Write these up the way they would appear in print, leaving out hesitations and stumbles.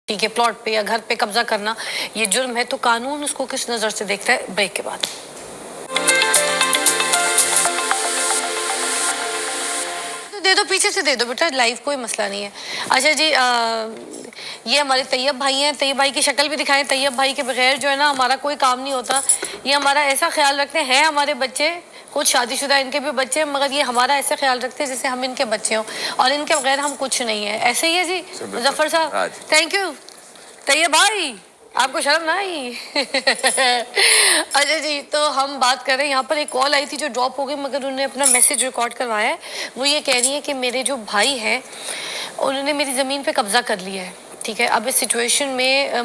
ٹھیک ہے، پلاٹ پہ یا گھر پہ قبضہ کرنا یہ جرم ہے، تو قانون اس کو کس نظر سے دیکھتا ہے؟ بریک کے بعد دے دو، پیچھے سے دے دو بیٹا، لائف کوئی مسئلہ نہیں ہے۔ اچھا جی، یہ ہمارے طیب بھائی ہیں، طیب بھائی کی شکل بھی دکھائیں۔ طیب بھائی کے بغیر جو ہے نا ہمارا کوئی کام نہیں ہوتا۔ یہ ہمارا ایسا خیال رکھتے ہیں ہمارے بچے، کچھ شادی شدہ ان کے بھی بچے ہیں، مگر یہ ہمارا ایسے خیال رکھتے ہیں جیسے ہم ان کے بچے ہوں، اور ان کے بغیر ہم کچھ نہیں ہیں۔ ایسے ہی ہے جی مظفر صاحب؟ تھینک یو طیب بھائی، آپ کو شرم نہ آئی؟ اچھا جی، تو ہم بات کر رہے ہیں، یہاں پر ایک کال آئی تھی جو ڈراپ ہو گئی، مگر انہوں نے اپنا میسج ریکارڈ کروایا ہے۔ وہ یہ کہہ رہی ہے کہ میرے جو بھائی ہیں انہوں نے میری زمین پہ قبضہ کر لیا ہے، ٹھیک ہے۔ اب اس سچویشن میں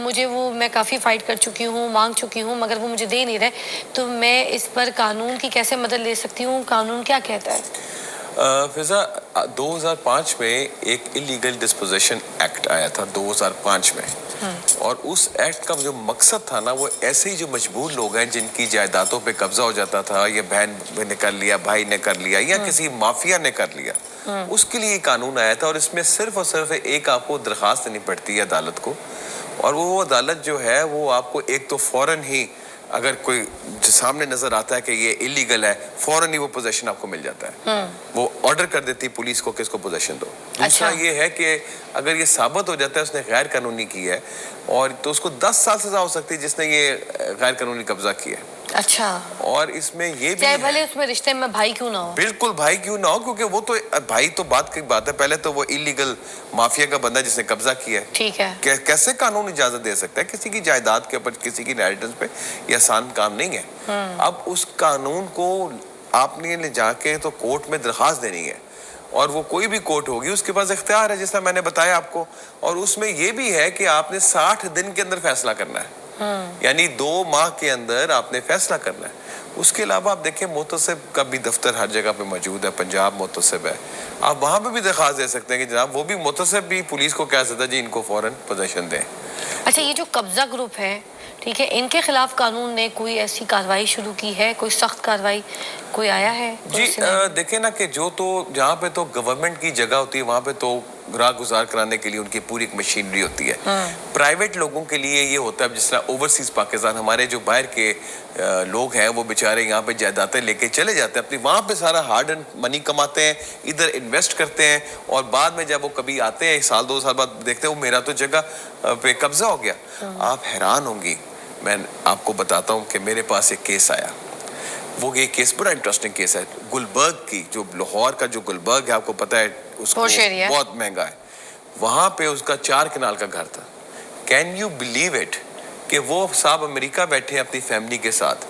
میں کافی فائٹ کر چکی ہوں، مانگ چکی ہوں، مگر وہ مجھے دے نہیں رہے، تو میں اس پر قانون کی کیسے مدد لے سکتی ہوں؟ قانون کیا کہتا ہے؟ فضا، 2005 میں ایک انلیگل ڈسپوزیشن ایکٹ آیا تھا 2005 میں، اور اس ایکٹ کا جو مقصد تھا نا، وہ ایسے ہی جو مجبور لوگ ہیں جن کی جائیدادوں پہ قبضہ ہو جاتا تھا، یا بہن نے کر لیا، بھائی نے کر لیا، یا کسی مافیا نے کر لیا، اس کے لیے قانون آیا تھا۔ اور اس میں صرف اور صرف ایک آپ کو درخواست دینی پڑتی ہے عدالت کو، اور وہ عدالت جو ہے وہ آپ کو ایک تو فوراً ہی، اگر کوئی سامنے نظر آتا ہے کہ یہ انلیگل ہے، فوراً ہی وہ پوزیشن آپ کو مل جاتا ہے۔ وہ آرڈر کر دیتی ہے پولیس کو کہ اس کو پوزیشن دو۔ دوسرا یہ ہے کہ اگر یہ ثابت ہو جاتا ہے اس نے غیر قانونی کی ہے، اور تو اس کو 10 سال سزا ہو سکتی ہے جس نے یہ غیر قانونی قبضہ کیا ہے۔ اچھا، اور اس میں یہ بھی چاہے بھلے اس میں رشتے میں بھائی کیوں نہ ہو، بالکل بھائی کیوں نہ ہو، کیونکہ وہ تو بھائی تو بات کی بات ہے، پہلے تو وہ انلیگل مافیا کا بندہ جس نے قبضہ کیا ہے، ٹھیک ہے، کیسے قانون اجازت دے سکتا ہے کسی کی جائیداد کے اوپر، کسی کی انہیریٹنس پہ؟ یہ آسان کام نہیں ہے۔ اب اس قانون کو آپ نے لے جا کے تو کورٹ میں درخواست دینی ہے، اور وہ کوئی بھی کورٹ ہوگی، اس کے پاس اختیار ہے، جیسا میں نے بتایا آپ کو۔ اور اس میں یہ بھی ہے کہ آپ نے 60 دن کے اندر فیصلہ کرنا ہے، یعنی 2 ماہ کے اندر آپ نے فیصلہ کرنا ہے۔ اس کے علاوہ آپ دیکھیں محتسب کا بھی دفتر ہر جگہ پہ موجود ہے، پنجاب محتسب ہے، آپ وہاں پہ بھی درخواست دے سکتے ہیں کہ جناب وہ بھی محتسب بھی پولیس کو کہہ سکتا ہے جی ان کو فوراً پوزیشن دیں۔ اچھا، یہ جو قبضہ گروپ ہے، ٹھیک ہے، ان کے خلاف قانون نے کوئی ایسی کارروائی شروع کی ہے؟ کوئی سخت کارروائی کوئی آیا ہے؟ جی دیکھیں نا کہ جو تو جہاں پہ تو گورنمنٹ کی جگہ ہوتی ہے وہاں پہ تو راہ گزار کرانے کے لیے ان کی پوری ایک مشینری ہوتی ہے۔ پرائیویٹ لوگوں کے لیے یہ ہوتا ہے، جس طرح اوورسیز پاکستان، ہمارے جو باہر کے لوگ ہیں وہ بیچارے یہاں پہ جائیدادیں لے کے چلے جاتے ہیں، اپنی وہاں پہ سارا ہارڈ اینڈ منی کماتے ہیں، ادھر انویسٹ کرتے ہیں، اور بعد میں جب وہ کبھی آتے ہیں 1 سال 2 سال بعد دیکھتے ہیں وہ میرا تو جگہ پہ قبضہ ہو گیا۔ آپ حیران ہوں گی، میں آپ کو بتاتا ہوں کہ میرے پاس ایک کیس آیا، وہ یہ کیس بڑا انٹرسٹنگ کیس ہے۔ گلبرگ کی جو لاہور کا جو گلبرگ ہے، آپ کو پتہ ہے اس کو بہت مہنگا ہے، وہاں پہ اس کا 4 کنال کا گھر تھا۔ کین یو بلیو اٹ کہ وہ صاحب امریکہ بیٹھے اپنی فیملی کے ساتھ،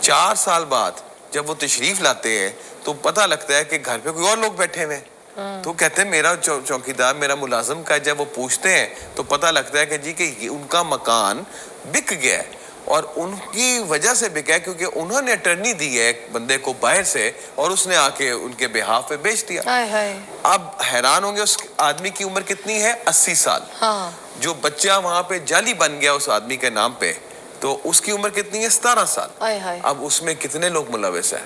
4 سال بعد جب وہ تشریف لاتے ہیں تو پتہ لگتا ہے کہ گھر پہ کوئی اور لوگ بیٹھے ہوئے ہیں۔ تو کہتے ہیں میرا چوکیدار، میرا ملازم کا، جب وہ پوچھتے ہیں تو پتہ لگتا ہے کہ جی کہ ان کا مکان بک گیا ہے، اور ان کی وجہ سے بکا ہے کیونکہ انہوں نے اٹرنی دی ہے ایک بندے کو باہر سے، اور اس نے آ کے ان کے بہاف پہ بیچ دیا۔ اب حیران ہوں گے اس آدمی کی عمر کتنی ہے؟ 80 سال۔ جو بچہ وہاں پہ جعلی بن گیا اس آدمی کے نام پہ، تو اس کی عمر کتنی ہے؟ 17 سال۔ اب اس میں کتنے لوگ ملوث ہیں؟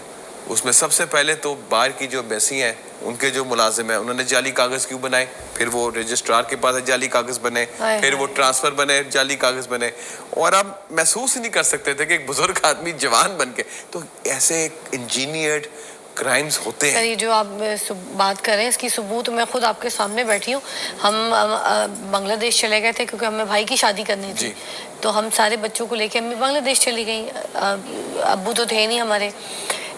اس میں سب سے پہلے تو باہر کی جو بیسی ہیں، ان کے جو ملازم ہیں، انہوں نے جعلی کاغذ کیوں بنائے؟ پھر وہ رجسٹرار کے پاس جعلی کاغذ بنے، پھر وہ ٹرانسفر بنے، جعلی کاغذ بنے، اور اب محسوس ہی نہیں کر سکتے تھے کہ ایک بزرگ آدمی جوان بن کے، تو ایسے انجینئرڈ کرائمز ہوتے ہیں۔ یہ جو آپ بات کر رہے ہیں اس کی ثبوت میں خود آپ کے سامنے بیٹھی ہوں۔ ہم بنگلہ دیش چلے گئے تھے کیونکہ ہمیں بھائی کی شادی کرنی تھی، تو ہم سارے بچوں کو لے کے امی بنگلہ دیش چلی گئیں، ابو تو تھے نہیں ہمارے۔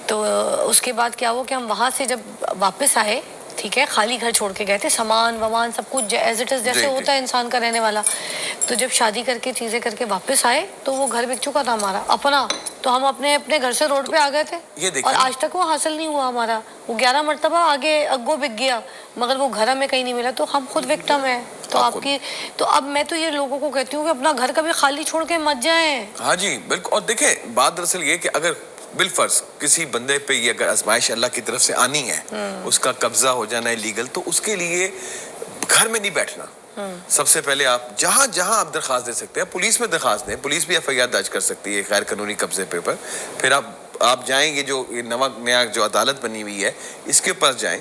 تو اس کے بعد کیا ہوا کہ ہم وہاں سے جب واپس آئے، ٹھیک ہے، خالی گھر چھوڑ کے گئے تھے، سامان ومان سب کچھ ایز اٹ از جیسے ہوتا ہے انسان کا رہنے والا۔ تو جب شادی کر کے چیزیں کر کے واپس آئے تو وہ گھر بک چکا تھا ہمارا اپنا، تو ہم اپنے گھر سے روڈ پہ آ گئے تھے، اور آج تک وہ حاصل نہیں ہوا ہمارا۔ وہ 11 مرتبہ آگے اگو بک گیا، مگر وہ گھر ہمیں کہیں نہیں ملا، تو ہم خود وکٹم ہیں۔ تو آپ کی تو اب میں تو یہ لوگوں کو کہتی ہوں کہ اپنا گھر کبھی خالی چھوڑ کے مت جائیں۔ ہاں جی بالکل، اور دیکھیں بات دراصل یہ کہ اگر بالفرض کسی بندے پہ یہ اگر آزمائش اللہ کی طرف سے آنی ہے، اس کا قبضہ ہو جانا ہے لیگل، تو اس کے لیے گھر میں نہیں بیٹھنا۔ سب سے پہلے آپ جہاں آپ درخواست دے سکتے ہیں، پولیس میں درخواست دیں، پولیس بھی FIR درج کر سکتی ہے غیر قانونی قبضے پہ پھر آپ جائیں، یہ جو نیا جو عدالت بنی ہوئی ہے اس کے پاس جائیں،